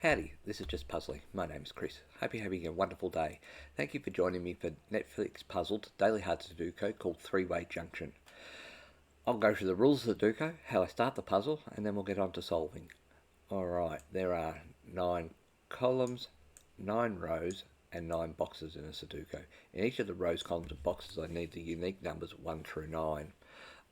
Howdy, this is Just Puzzling. My name is Chris. Hope you're having a wonderful day. Thank you for joining me for Netflix puzzled daily hard Sudoku called Three-Way Junction. I'll go through the rules of Sudoku, how I start the puzzle, and then we'll get on to solving. Alright, there are 9 columns, 9 rows, and 9 boxes in a Sudoku. In each of the rows, columns, and boxes, I need the unique numbers 1 through 9.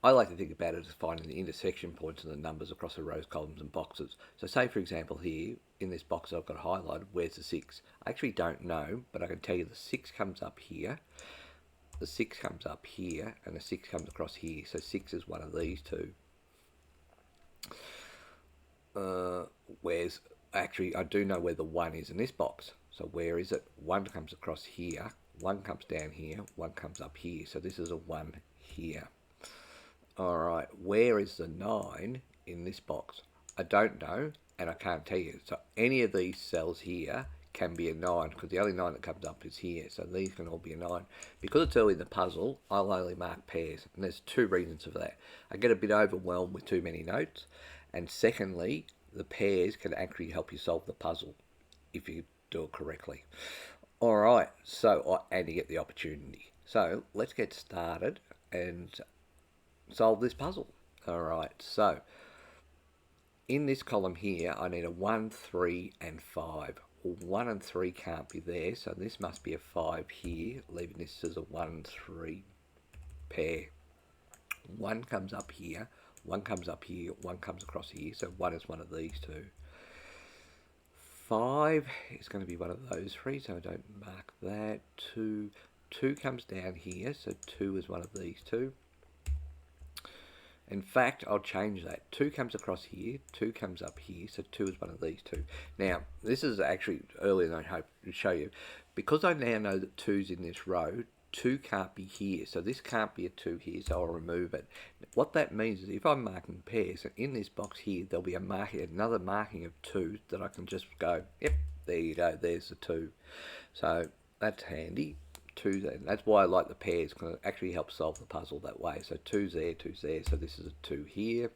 I like to think about it as finding the intersection points of the numbers across the rows, columns and boxes. So say for example here, in this box I've got highlighted, where's the 6? I actually don't know, but I can tell you the 6 comes up here, the 6 comes up here, and the 6 comes across here. So 6 is one of these two. Where's, actually I do know where the 1 is in this box. So where is it? 1 comes across here, 1 comes down here, 1 comes up here. So this is a 1 here. Alright, where is the 9 in this box? I don't know, and I can't tell you. So any of these cells here can be a 9, because the only 9 that comes up is here. So these can all be a 9. Because it's early in the puzzle, I'll only mark pairs. And there's 2 reasons for that. I get a bit overwhelmed with too many notes. And secondly, the pairs can actually help you solve the puzzle if you do it correctly. Alright, so, and you get the opportunity. So let's get started and solve this puzzle. Alright, so in this column here I need a 1, 3 and 5. Well, 1 and 3 can't be there, so this must be a 5 here, leaving this as a 1, 3 pair. 1 comes up here, 1 comes up here, 1 comes across here, so 1 is one of these two. 5 is going to be one of those 3, so I don't mark that. 2 comes down here, so 2 is one of these two. In fact, I'll change that. 2 comes across here, 2 comes up here, so 2 is one of these two. Now, this is actually earlier than I hope to show you. Because I now know that 2's in this row, 2 can't be here, so this can't be a 2 here, so I'll remove it. What that means is if I'm marking pairs, so in this box here, there'll be another marking of 2 that I can just go, yep, there you go, there's the 2. So that's handy. 2 there. That's why I like the pairs, because it actually helps solve the puzzle that way. So 2's there, 2's there, so this is a 2 here.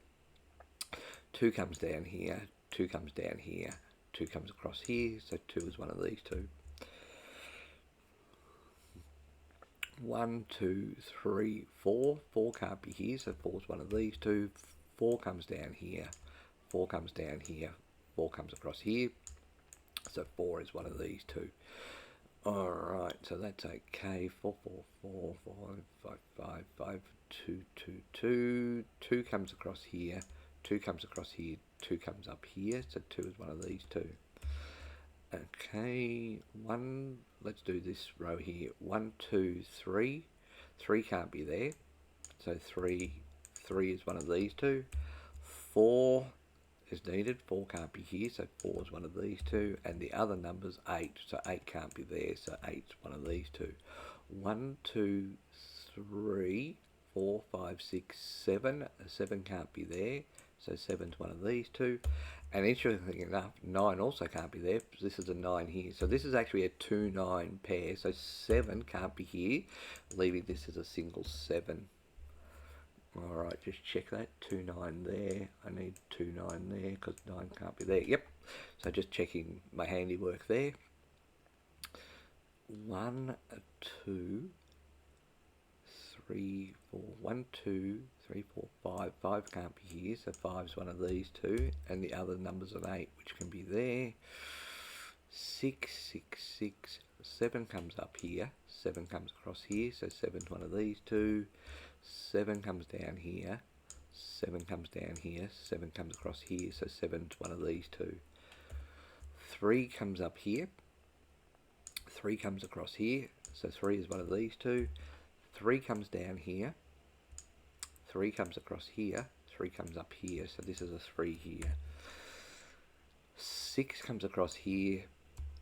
2 comes down here, 2 comes down here, 2 comes across here, so 2 is one of these two. 1, 2, 3, 4. 4 can't be here, so 4 is one of these two. 4 comes down here, 4 comes down here, 4 comes across here, so 4 is one of these two. Alright, so that's okay. 4, 4, 4, 5, 5, 5, 5, 2, 2, 2. 2 comes across here, 2 comes across here, 2 comes up here, so 2 is one of these two. Okay, 1, let's do this row here. 1, 2, 3. 3 can't be there, so 3 is one of these two. 4 is needed, 4 can't be here, so 4 is one of these two, and the other number's 8, so 8 can't be there, so 8 is one of these two. 1, 2, 3, 4, 5, 6, 7. 7 can't be there, so 7 is one of these two. And interestingly enough, 9 also can't be there, because this is a 9 here. So this is actually a 2-9 pair, so 7 can't be here, leaving this as a single 7. Alright, just check that. 2, 9 there. I need 2, 9 there because 9 can't be there. Yep. So just checking my handiwork there. 1, 2, 3, 4. 1, 2, 3, 4, 5. 5 can't be here, so 5 is one of these two. And the other number's an 8, which can be there. 6, 6, 6. 7 comes up here. 7 comes across here, so 7 is one of these two. 7 comes down here, 7 comes down here, 7 comes across here, so 7 is one of these two. 3 comes up here, 3 comes across here, so 3 is one of these two. 3 comes down here, 3 comes across here, 3 comes up here, so this is a 3 here. 6 comes across here,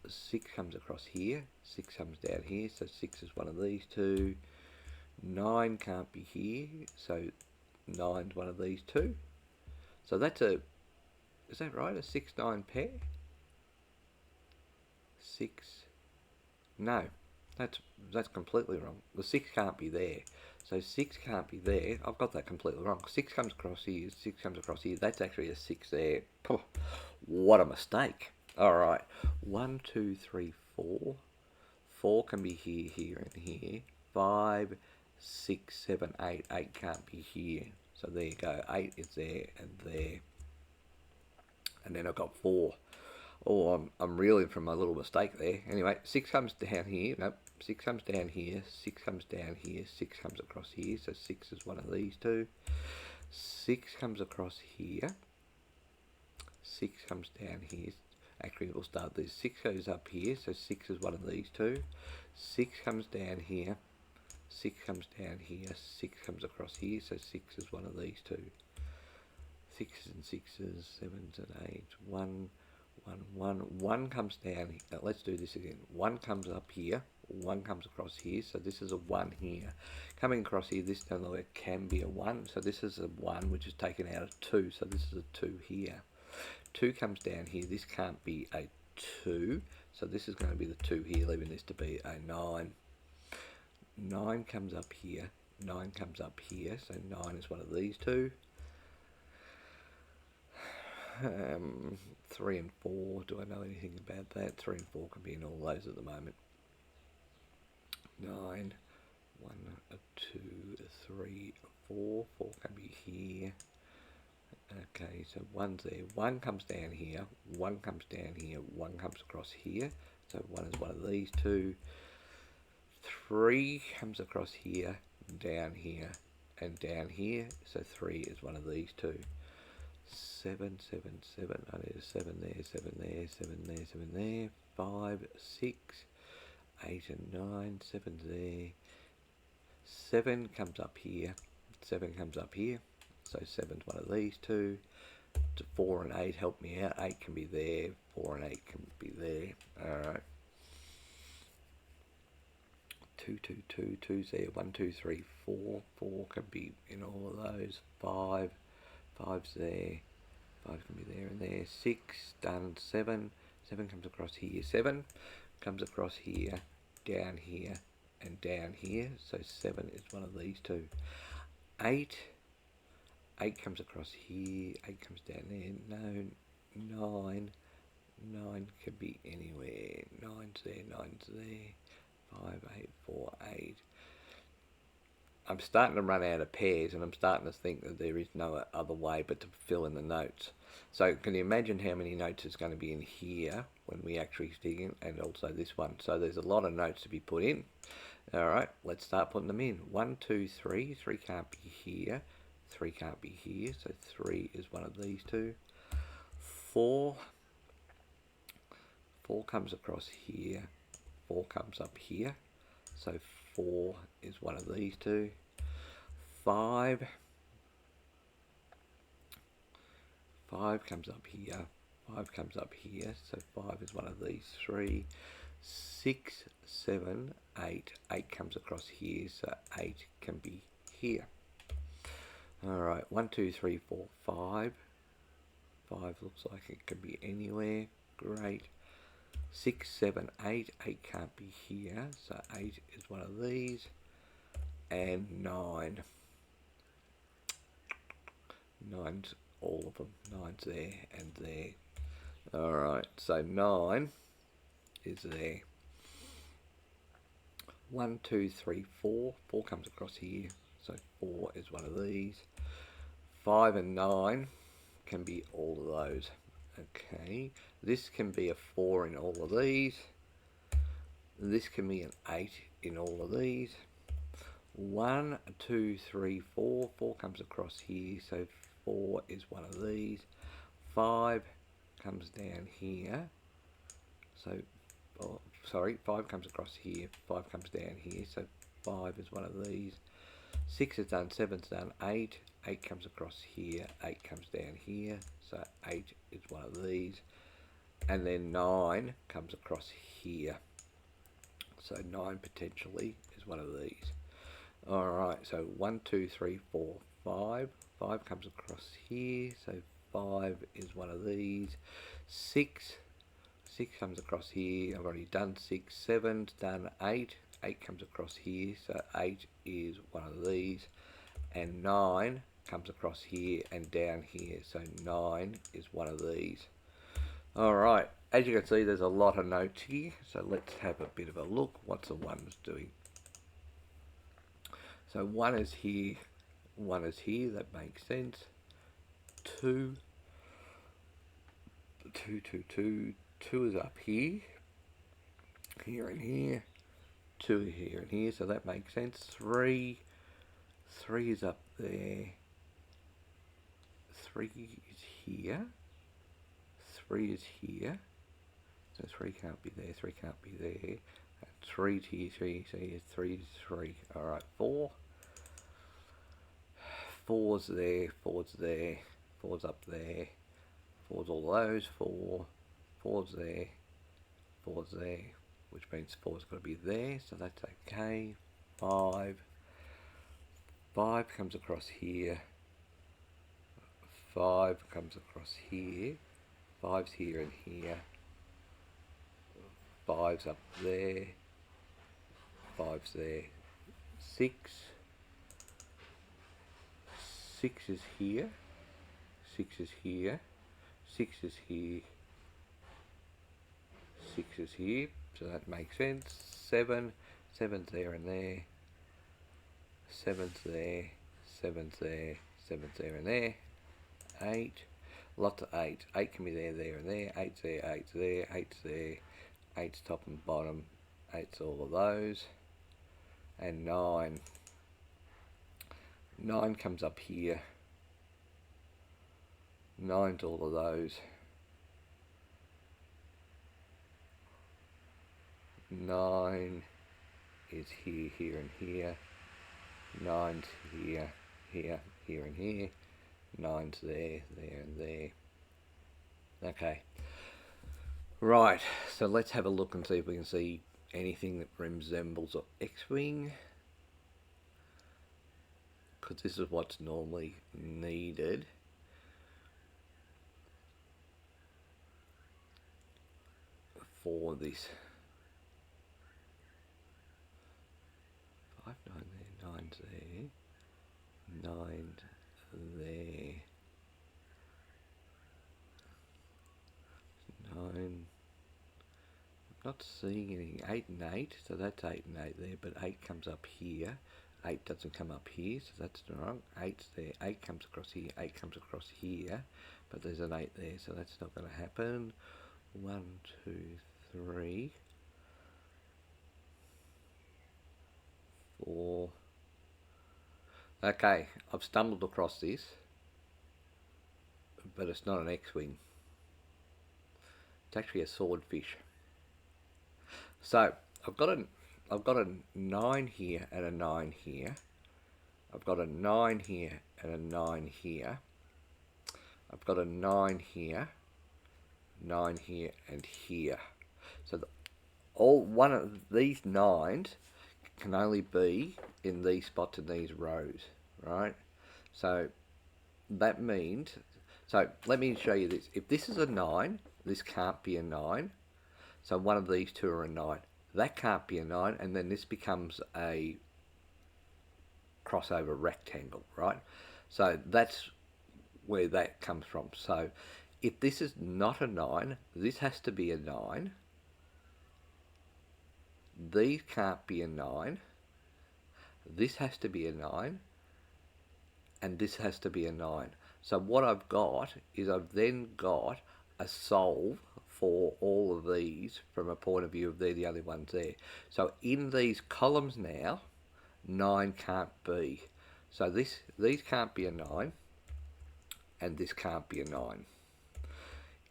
6 comes across here, 6 comes down here, so 6 is one of these two. 9 can't be here, so 9 is one of these two. So that's a, is that right, a 6, 9 pair? 6, no, that's completely wrong. The 6 can't be there, so 6 can't be there. I've got that completely wrong. 6 comes across here, 6 comes across here. That's actually a 6 there. Oh, what a mistake. All right, 1, 2, 3, 4. 4 can be here, here, and here. 5, 6, 7, 8. 8 can't be here. So there you go. 8 is there and there. And then I've got 4. Oh, I'm reeling from my little mistake there. Anyway, 6 comes down here. Nope. 6 comes down here. 6 comes down here. 6 comes across here. So 6 is one of these two. 6 comes across here. 6 comes down here. Actually, we'll start this. 6 goes up here. So 6 is one of these two. 6 comes down here. 6 comes down here. 6 comes across here. So 6 is one of these two. 6s and 6s, 7s and 8s. 1, 1, 1. 1 comes down. Now let's do this again. 1 comes up here. 1 comes across here. So this is a 1 here. Coming across here, this down the way can be a 1. So this is a 1 which is taken out of 2. So this is a 2 here. 2 comes down here. This can't be a 2. So this is going to be the 2 here, leaving this to be a 9. 9 comes up here. 9 comes up here. So 9 is one of these two. 3 and 4, do I know anything about that? 3 and 4 can be in all those at the moment. 9, 1, 2, 3, 4. 4 can be here. Okay, so 1's there. 1 comes down here. 1 comes down here. 1 comes across here. So 1 is one of these two. 3 comes across here, down here, and down here. So 3 is one of these two. 7, 7, 7. I need a 7 there, 7 there, 7 there, 7 there. 5, 6, 8 and 9. 7's there. 7 comes up here. 7 comes up here. So 7's one of these two. 4 and 8 help me out. 8 can be there. 4 and 8 can be there. Alright. 2, 2, 2. 2's there. 1, 2, 3, 4. 4 can be in all of those. 5. 5's there. 5 can be there and there. 6, done. 7. 7 comes across here. 7 comes across here, down here, and down here. So 7 is one of these two. 8. 8 comes across here. 8 comes down there. No. 9. 9 can be anywhere. 9's there. 9's there. 5, 8, 4, 8. I'm starting to run out of pairs, and I'm starting to think that there is no other way but to fill in the notes. So can you imagine how many notes is going to be in here when we actually stick in, and also this one. So there's a lot of notes to be put in. Alright, let's start putting them in. 1, 2, 3. 3 can't be here. 3 can't be here, so 3 is one of these two. 4. 4 comes across here. 4 comes up here. So 4 is one of these two. 5. 5 comes up here. 5 comes up here. So 5 is one of these three. 6, 7, 8. 8 comes across here. So 8 can be here. Alright, 1, 2, 3, 4, 5. 5 looks like it can be anywhere. Great. 6, 7, 8. 8 can't be here, so 8 is one of these. And 9. 9's all of them. 9's there and there. Alright, so 9 is there. 1, 2, 3, 4. 4 comes across here, so 4 is one of these. 5 and 9 can be all of those. Okay, this can be a 4 in all of these. This can be an 8 in all of these. 1, 2, 3, 4. 4 comes across here, so 4 is one of these. 5 comes down here. So, oh, sorry, 5 comes across here. 5 comes down here, so 5 is one of these. 6 is done, 7's done, 8. 8 comes across here, 8 comes down here, so 8 is one of these. And then 9 comes across here. So 9 potentially is one of these. Alright, so 1, 2, 3, 4, 5. 5 comes across here, so 5 is one of these. 6. 6 comes across here, I've already done 6. 7's done, 8. 8 comes across here, so 8 is one of these. And 9 comes across here and down here, so 9 is one of these. Alright, as you can see, there's a lot of notes here, so let's have a bit of a look. What's the ones doing? So 1 is here, 1 is here, that makes sense. 2, 2 is up here, here and here, 2 here and here, so that makes sense. 3 is up there, 3 is here, 3 is here, so 3 can't be there, 3 can't be there, 3 to here, 3 to here, 3 to 3, alright, 4's there, 4's there, 4's up there, 4's all those, 4's there, 4's there, which means 4's got to be there, so that's okay. 5 comes across here, 5 comes across here, 5's here and here, 5's up there, 5's there, 6 is here, 6 is here, 6 is here, 6 is here, so that makes sense. 7's there and there, 7's there, 7's there, 7's there and there. 8, lots of 8. 8 can be there, there and there. 8's there, 8's there, 8's there, 8's top and bottom, 8's all of those. And 9. 9 comes up here. 9's all of those. 9 is here, here and here. 9's here, here, here and here. 9's there, there and there. Okay. Right, so let's have a look and see if we can see anything that resembles an X-Wing. Because this is what's normally needed. For this. 5, 9 there, 9's there, 9's there, 9, I'm not seeing anything, 8 and 8, so that's 8 and 8 there, but 8 comes up here, 8 doesn't come up here, so that's wrong, 8's there, 8 comes across here, 8 comes across here, but there's an 8 there, so that's not going to happen. 1, 2, 3, 4. Okay, I've stumbled across this, but it's not an X-Wing. It's actually a swordfish. So I've got a 9 here and a 9 here. I've got a 9 here and a 9 here. I've got a 9 here, 9 here and here. So one of these 9s can only be in these spots in these rows, right? So that means, so let me show you this. If this is a 9, this can't be a 9. So one of these two are a 9. That can't be a 9, and then this becomes a crossover rectangle, right? So that's where that comes from. So if this is not a 9, this has to be a 9. These can't be a 9. This has to be a 9. And this has to be a 9. So what I've got is I've then got a solve for all of these from a point of view of they're the only ones there. So in these columns now, 9 can't be. So these can't be a 9. And this can't be a 9.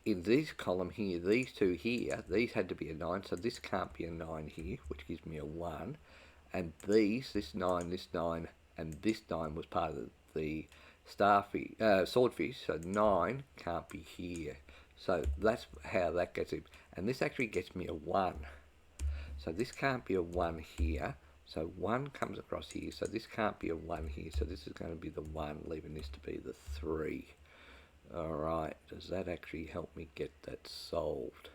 In this column here, these two here, these had to be a 9, so this can't be a 9 here, which gives me a 1. And this 9, and this 9 was part of the starfish, swordfish, so 9 can't be here. So that's how that gets it. And this actually gets me a 1. So this can't be a 1 here. So 1 comes across here, so this can't be a 1 here, so this is going to be the 1, leaving this to be the 3. Alright, does that actually help me get that solved?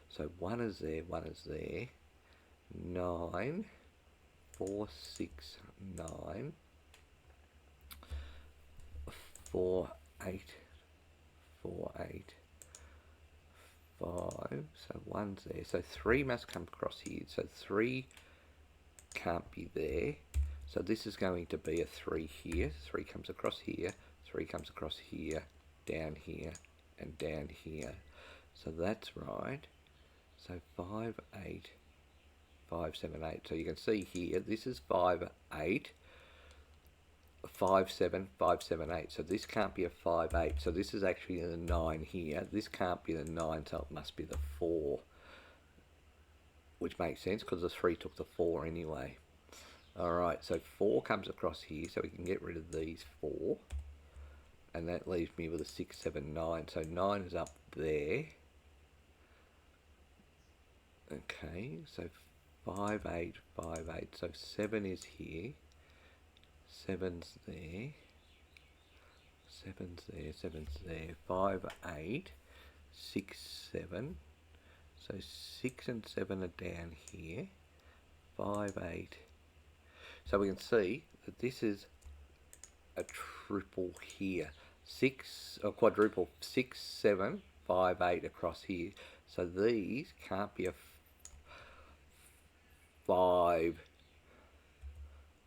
So 1 is there, 1 is there. 9, 4, 6, 9. 4, 8, 4, 8, 5, So 1's there. So 3 must come across here. So 3 can't be there. So this is going to be a 3 here. 3 comes across here. 3 comes across here, down here, and down here. So that's right. So 5, 8, 5, 7, 8. So you can see here, this is 5, 8, 5, 7, 5, 7, 8. So this can't be a 5, 8. So this is actually the 9 here. This can't be the 9, so it must be the 4. Which makes sense because the 3 took the 4 anyway. Alright, so 4 comes across here, so we can get rid of these 4. And that leaves me with a 6, 7, 9. So 9 is up there. Okay, so 5, 8, 5, 8. So 7 is here. 7's there. 7's there, 7's there. 5, 8, 6, 7. So 6 and 7 are down here. 5, 8. So we can see that this is a triple here. 6, or quadruple, 6, 7, 5, 8 across here. So these can't be a 5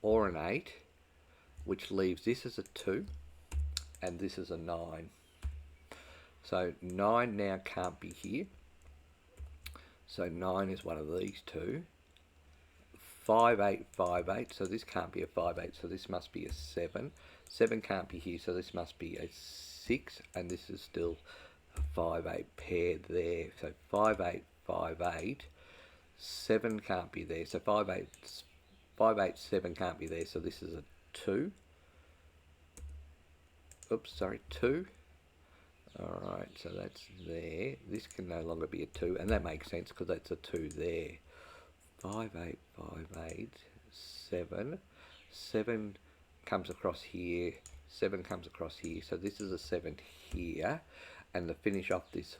or an 8, which leaves this as a 2 and this is a 9. So 9 now can't be here. So 9 is one of these two. 5, 8, 5, 8. So this can't be a 5, 8. So this must be a 7. 7 can't be here. So this must be a 6. And this is still a 5, 8 paired there. So 5, 8, 5, 8. 7 can't be there. So 5, 8, 5, 8, 7 can't be there. So this is a 2. Oops, sorry, 2. Alright, so that's there. This can no longer be a 2, and that makes sense because that's a 2 there. 5, 8, 5, 8, 7. 7 comes across here. 7 comes across here. So this is a 7 here. And to finish off this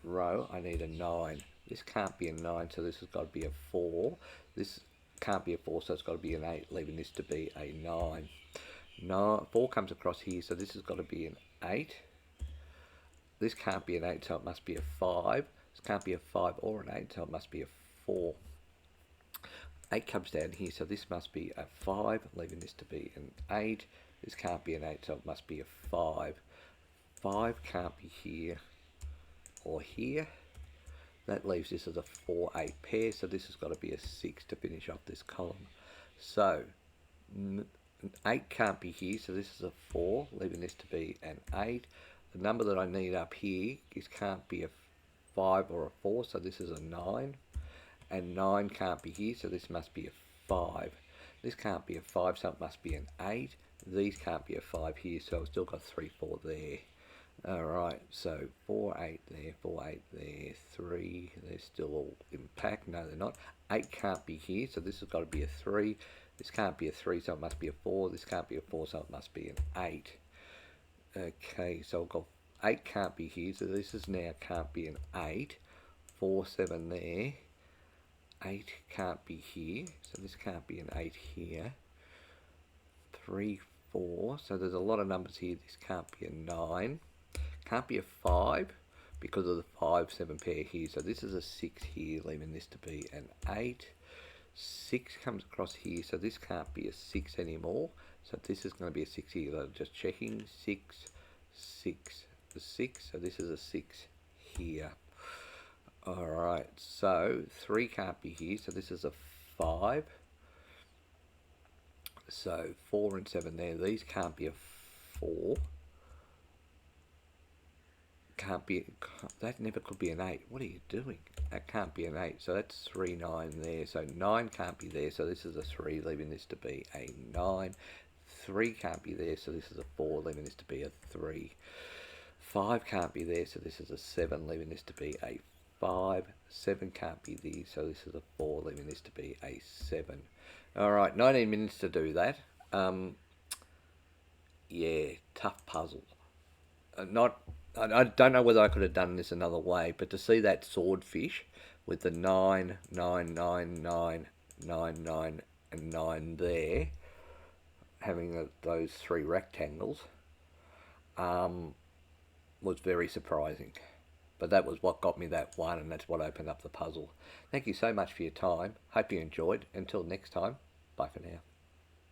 row, I need a 9. This can't be a 9, so this has got to be a 4. This can't be a 4, so it's got to be an 8, leaving this to be a 9. 4 comes across here, so this has got to be an 8. This can't be an 8, so it must be a 5. This can't be a 5 or an 8, so it must be a 4. 8 comes down here, so this must be a 5, leaving this to be an 8. This can't be an 8, so it must be a 5. 5 can't be here or here. That leaves this as a 4, 8 pair, so this has got to be a 6 to finish off this column. So 8 can't be here, so this is a 4, leaving this to be an 8. The number that I need up here can't be a 5 or a 4, so this is a 9. And 9 can't be here, so this must be a 5. This can't be a 5, so it must be an 8. These can't be a 5 here, so I've still got 3, 4 there. Alright, so 4, 8 there, 4, 8 there, 3, they're still all in pack. No, they're not. 8 can't be here, so this has got to be a 3. This can't be a 3, so it must be a 4. This can't be a 4, so it must be an 8. Okay, so I've got 8 can't be here, so this is now can't be an 8. 4, 7 there. 8 can't be here, so this can't be an 8 here. 3, 4, so there's a lot of numbers here. This can't be a 9. Can't be a 5 because of the 5, 7 pair here. So this is a 6 here, leaving this to be an 8. 6 comes across here, so this can't be a 6 anymore. So this is going to be a 6 here. So just checking. 6, 6, 6. So this is a 6 here. Alright, so 3 can't be here, so this is a 5. So 4 and 7 there. These can't be a 4. Can't be, that never could be an 8. What are you doing? That can't be an 8, so that's 3, 9 there. So 9 can't be there, so this is a 3, leaving this to be a 9. 3 can't be there, so this is a 4, leaving this to be a 3. 5 can't be there, so this is a 7, leaving this to be a 5. 7 can't be there, so this is a 4, leaving this to be a 7. Alright, 19 minutes to do that. Yeah, tough puzzle. I don't know whether I could have done this another way, but to see that swordfish with the 9, 9, 9, 9, 9, 9, and 9 there, having those 3 rectangles, was very surprising. But that was what got me that 1, and that's what opened up the puzzle. Thank you so much for your time. Hope you enjoyed. Until next time, bye for now.